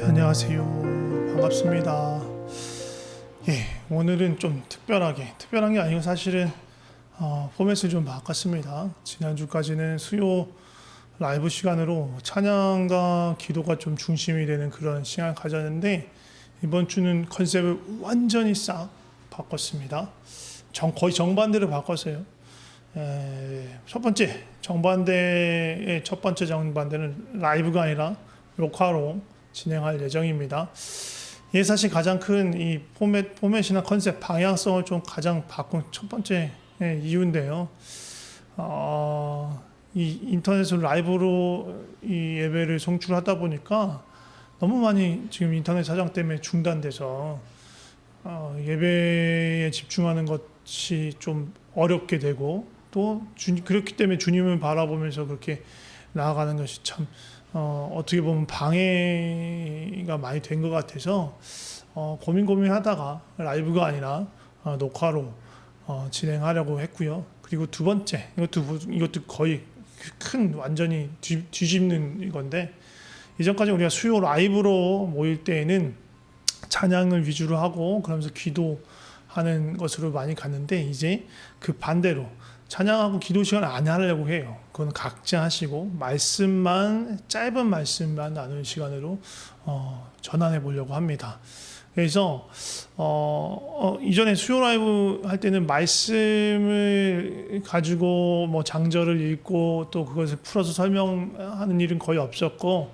안녕하세요. 반갑습니다. 오늘은 좀 특별한 게 아니고 사실은 포맷을 좀 바꿨습니다. 지난주까지는 수요 라이브 시간으로 찬양과 기도가 좀 중심이 되는 그런 시간을 가졌는데, 이번 주는 컨셉을 완전히 싹 바꿨습니다. 거의 정반대로 바꿨어요. 첫 번째 정반대는 라이브가 아니라 녹화로 진행할 예정입니다. 이게 사실 가장 큰 이 포맷이나 컨셉 방향성을 좀 가장 바꾼 첫 번째 이유인데요. 이 인터넷으로 라이브로 이 예배를 송출하다 보니까 너무 많이 지금 인터넷 사정 때문에 중단돼서 예배에 집중하는 것이 좀 어렵게 되고, 또 그렇기 때문에 주님을 바라보면서 그렇게 나아가는 것이 참 어떻게 보면 방해가 많이 된 것 같아서 고민하다가 라이브가 아니라 녹화로 진행하려고 했고요. 그리고 두 번째, 이것도 거의 완전히 뒤집는 건데, 이전까지 우리가 수요 라이브로 모일 때에는 찬양을 위주로 하고 그러면서 기도하는 것으로 많이 갔는데, 이제 그 반대로 찬양하고 기도 시간을 안 하려고 해요. 그건 각자 하시고 짧은 말씀만 나누는 시간으로 전환해 보려고 합니다. 그래서 이전에 수요 라이브 할 때는 말씀을 가지고 뭐 장절을 읽고 또 그것을 풀어서 설명하는 일은 거의 없었고,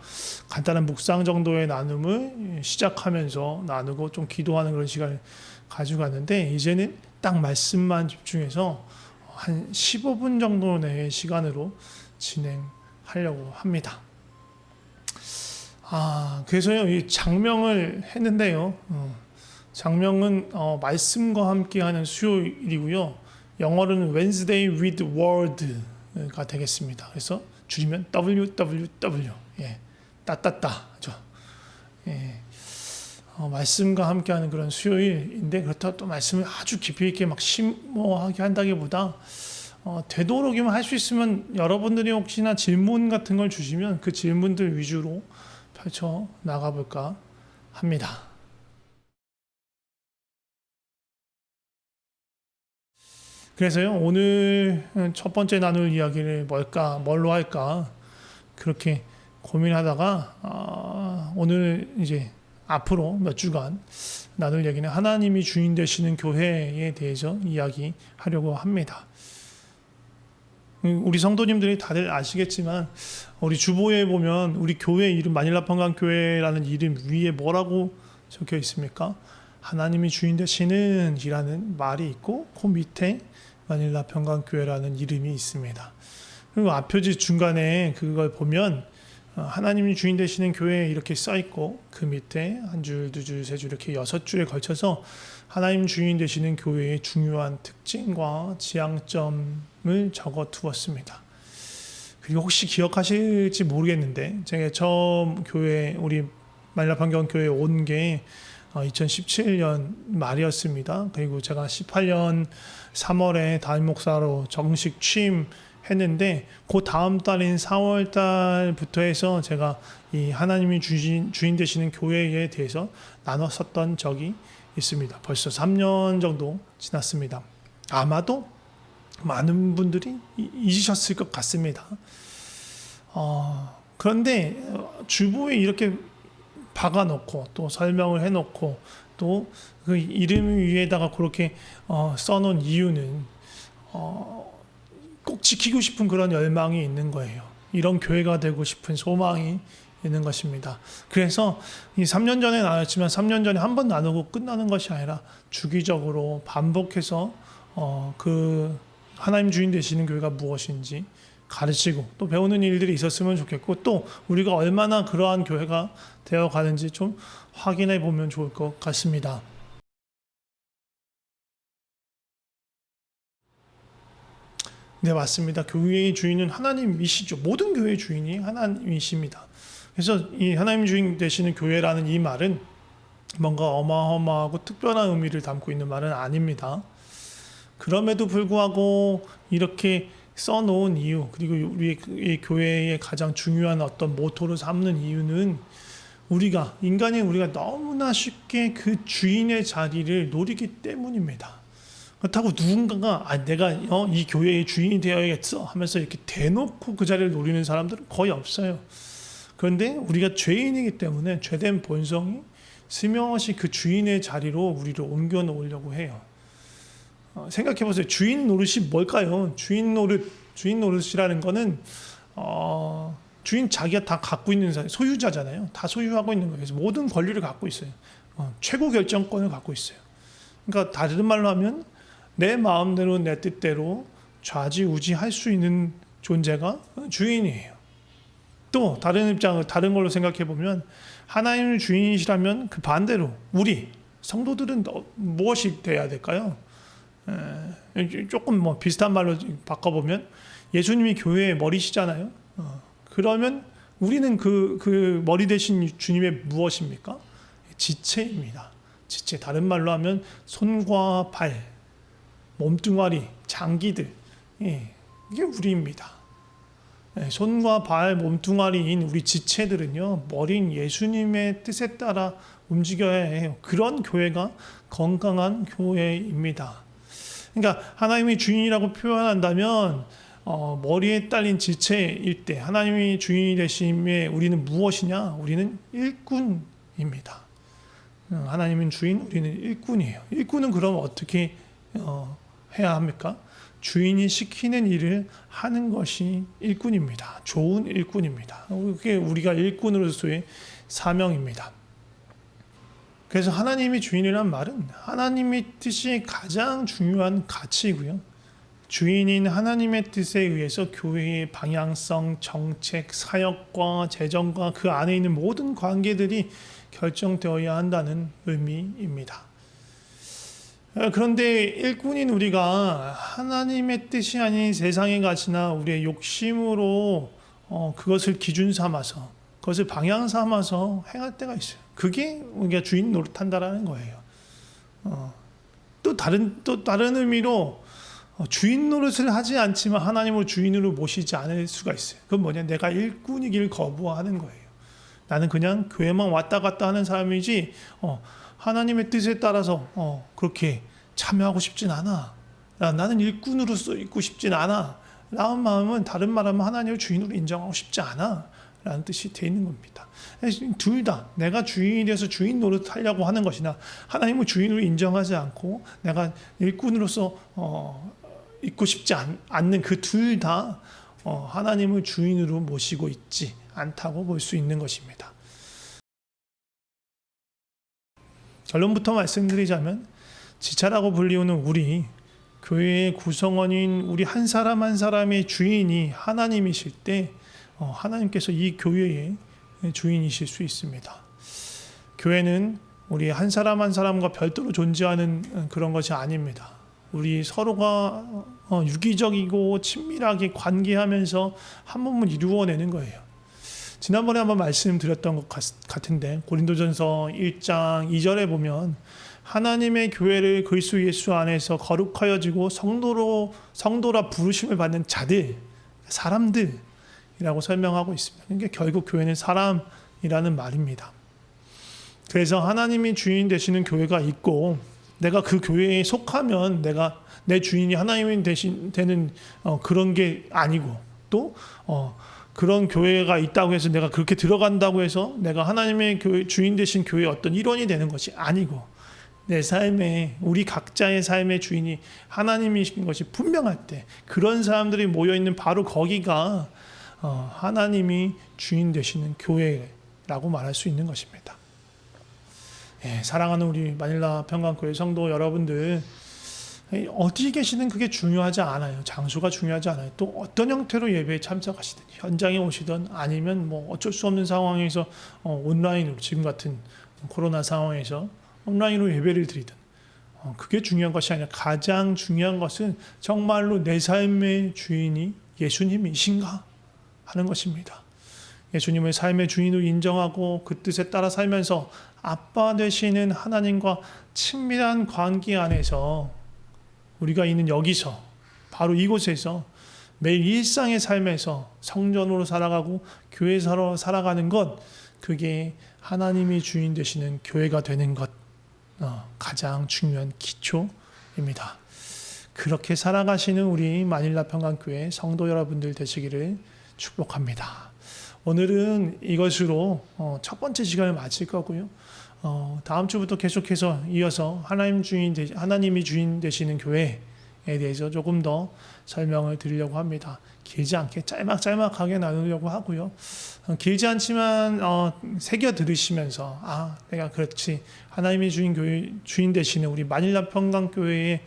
간단한 묵상 정도의 나눔을 시작하면서 나누고 좀 기도하는 그런 시간을 가지고 갔는데, 이제는 딱 말씀만 집중해서 한 15분 정도 내의 시간으로 진행하려고 합니다. 그래서요, 이 장명을 했는데요. 장명은 말씀과 함께하는 수요일이고요. 영어로는 Wednesday with Word가 되겠습니다. 그래서 줄이면 WWW, 따따따죠. 말씀과 함께하는 그런 수요일인데, 그렇다고 또 말씀을 아주 깊이 있게 막 심오하게 한다기보다 되도록이면 할 수 있으면 여러분들이 혹시나 질문 같은 걸 주시면 그 질문들 위주로 펼쳐 나가볼까 합니다. 그래서요, 오늘 첫 번째 나눌 이야기를 뭘로 할까 그렇게 고민하다가 오늘 이제 앞으로 몇 주간 나눌 얘기는 하나님이 주인 되시는 교회에 대해서 이야기하려고 합니다. 우리 성도님들이 다들 아시겠지만, 우리 주보에 보면 우리 교회 이름, 마닐라 평강교회라는 이름 위에 뭐라고 적혀 있습니까? 하나님이 주인 되시는 이라는 말이 있고, 그 밑에 마닐라 평강교회라는 이름이 있습니다. 그리고 앞표지 중간에 그걸 보면 하나님이 주인 되시는 교회 이렇게 써 있고, 그 밑에 한 줄, 두 줄, 세 줄 이렇게 6줄에 걸쳐서 하나님 주인 되시는 교회의 중요한 특징과 지향점을 적어 두었습니다. 그리고 혹시 기억하실지 모르겠는데, 제가 처음 우리 마닐라 평강교회에 온 게 2017년 말이었습니다. 그리고 제가 18년 3월에 담임 목사로 정식 취임했는데, 그 다음 달인 4월 달부터 해서 제가 이 하나님이 주인 되시는 교회에 대해서 나눴었던 적이 있습니다. 벌써 3년 정도 지났습니다. 아마도 많은 분들이 잊으셨을 것 같습니다. 그런데 주보에 이렇게 박아놓고 또 설명을 해놓고 또 그 이름 위에다가 그렇게 써놓은 이유는 꼭 지키고 싶은 그런 열망이 있는 거예요. 이런 교회가 되고 싶은 소망이 있는 것입니다. 그래서 이 3년 전에 나눴지만 3년 전에 한 번 나누고 끝나는 것이 아니라 주기적으로 반복해서 그 하나님 주인 되시는 교회가 무엇인지 가르치고 또 배우는 일들이 있었으면 좋겠고, 또 우리가 얼마나 그러한 교회가 되어 가는지 좀 확인해 보면 좋을 것 같습니다. 네, 맞습니다. 교회의 주인은 하나님이시죠. 모든 교회의 주인이 하나님이십니다. 그래서 이 하나님 주인 되시는 교회라는 이 말은 뭔가 어마어마하고 특별한 의미를 담고 있는 말은 아닙니다. 그럼에도 불구하고 이렇게 써놓은 이유, 그리고 우리 교회의 가장 중요한 어떤 모토로 삼는 이유는 우리가 너무나 쉽게 그 주인의 자리를 노리기 때문입니다. 그렇다고 누군가가 내가 이 교회의 주인이 되어야겠어 하면서 이렇게 대놓고 그 자리를 노리는 사람들은 거의 없어요. 그런데 우리가 죄인이기 때문에 죄된 본성이 스며시 그 주인의 자리로 우리를 옮겨 놓으려고 해요. 생각해 보세요. 주인 노릇이 뭘까요? 주인 노릇이라는 거는 주인 자기가 다 갖고 있는 사람, 소유자잖아요. 다 소유하고 있는 거예요. 그래서 모든 권리를 갖고 있어요. 최고 결정권을 갖고 있어요. 그러니까 다른 말로 하면 내 마음대로 내 뜻대로 좌지우지할 수 있는 존재가 주인이에요. 또 다른 걸로 생각해 보면 하나님의 주인이시라면 그 반대로 우리 성도들은 무엇이 돼야 될까요? 조금 비슷한 말로 바꿔보면 예수님이 교회의 머리시잖아요. 그러면 우리는 그 머리 대신 주님의 무엇입니까? 지체입니다. 지체. 다른 말로 하면 손과 발, 몸뚱아리, 장기들, 이게 우리입니다. 손과 발, 몸뚱아리인 우리 지체들은요, 머리인 예수님의 뜻에 따라 움직여야 해요. 그런 교회가 건강한 교회입니다. 그러니까 하나님이 주인이라고 표현한다면 머리에 딸린 지체일 때 하나님이 주인이 되심에 우리는 무엇이냐? 우리는 일꾼입니다. 하나님은 주인, 우리는 일꾼이에요. 일꾼은 그럼 어떻게 해야 합니까? 주인이 시키는 일을 하는 것이 일꾼입니다. 좋은 일꾼입니다. 그게 우리가 일꾼으로서의 사명입니다. 그래서 하나님이 주인이란 말은 하나님의 뜻이 가장 중요한 가치이고요. 주인인 하나님의 뜻에 의해서 교회의 방향성, 정책, 사역과 재정과 그 안에 있는 모든 관계들이 결정되어야 한다는 의미입니다. 그런데 일꾼인 우리가 하나님의 뜻이 아닌 세상의 가치나 우리의 욕심으로 그것을 기준 삼아서 그것을 방향 삼아서 행할 때가 있어요. 그게 우리가 주인 노릇한다라는 거예요. 또 다른 의미로 주인 노릇을 하지 않지만 하나님을 주인으로 모시지 않을 수가 있어요. 그건 뭐냐? 내가 일꾼이길 거부하는 거예요. 나는 그냥 교회만 왔다 갔다 하는 사람이지 하나님의 뜻에 따라서 그렇게 참여하고 싶진 않아. 나는 일꾼으로서 있고 싶진 않아. 라는 마음은 다른 말하면 하나님을 주인으로 인정하고 싶지 않아. 라는 뜻이 되어 있는 겁니다. 둘 다 내가 주인이 돼서 주인 노릇하려고 하는 것이나 하나님을 주인으로 인정하지 않고 내가 일꾼으로서 있고 싶지 않는 그 둘 다 하나님을 주인으로 모시고 있지 않다고 볼 수 있는 것입니다. 결론부터 말씀드리자면 지체라고 불리우는 우리 교회의 구성원인 우리 한 사람 한 사람의 주인이 하나님이실 때 하나님께서 이 교회의 주인이실 수 있습니다. 교회는 우리 한 사람 한 사람과 별도로 존재하는 그런 것이 아닙니다. 우리 서로가 유기적이고 친밀하게 관계하면서 한 몸을 이루어내는 거예요. 지난번에 한번 말씀드렸던 것 같은데 고린도전서 1장 2절에 보면 하나님의 교회를 그리스도 예수 안에서 거룩하여지고 성도라 부르심을 받는 자들, 사람들이라고 설명하고 있습니다. 그러니까 결국 교회는 사람이라는 말입니다. 그래서 하나님이 주인 되시는 교회가 있고 내가 그 교회에 속하면 내 주인이 하나님이 되는 그런 게 아니고 또 그런 교회가 있다고 해서 내가 그렇게 들어간다고 해서 내가 하나님의 주인 되신 교회의 어떤 일원이 되는 것이 아니고 내 삶에 우리 각자의 삶의 주인이 하나님이신 것이 분명할 때 그런 사람들이 모여있는 바로 거기가 하나님이 주인 되시는 교회라고 말할 수 있는 것입니다. 사랑하는 우리 마닐라 평강교회 성도 여러분들, 어디 계시든 그게 중요하지 않아요. 장소가 중요하지 않아요. 또 어떤 형태로 예배에 참석하시든 현장에 오시든 아니면 뭐 어쩔 수 없는 상황에서 온라인으로 지금 같은 코로나 상황에서 온라인으로 예배를 드리든 그게 중요한 것이 아니라 가장 중요한 것은 정말로 내 삶의 주인이 예수님이신가 하는 것입니다. 예수님을 삶의 주인으로 인정하고 그 뜻에 따라 살면서 아빠 되시는 하나님과 친밀한 관계 안에서 우리가 있는 여기서 바로 이곳에서 매일 일상의 삶에서 성전으로 살아가고 교회사로 살아가는 것, 그게 하나님이 주인 되시는 교회가 되는 것, 가장 중요한 기초입니다. 그렇게 살아가시는 우리 마닐라 평강교회 성도 여러분들 되시기를 축복합니다. 오늘은 이것으로 첫 번째 시간을 마칠 거고요. 다음 주부터 계속해서 이어서 하나님이 주인 되시는 교회에 대해서 조금 더 설명을 드리려고 합니다. 길지 않게 짤막하게 나누려고 하고요. 길지 않지만 새겨 들으시면서 내가 그렇지, 하나님이 주인 되시는 우리 마닐라 평강교회의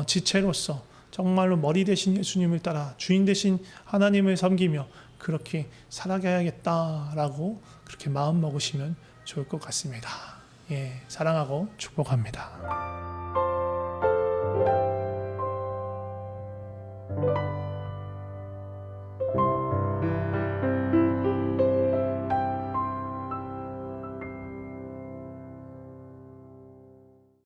지체로서 정말로 머리 대신 예수님을 따라 주인 대신 하나님을 섬기며 그렇게 살아가야겠다라고 그렇게 마음 먹으시면 좋을 것 같습니다. 예, 사랑하고 축복합니다.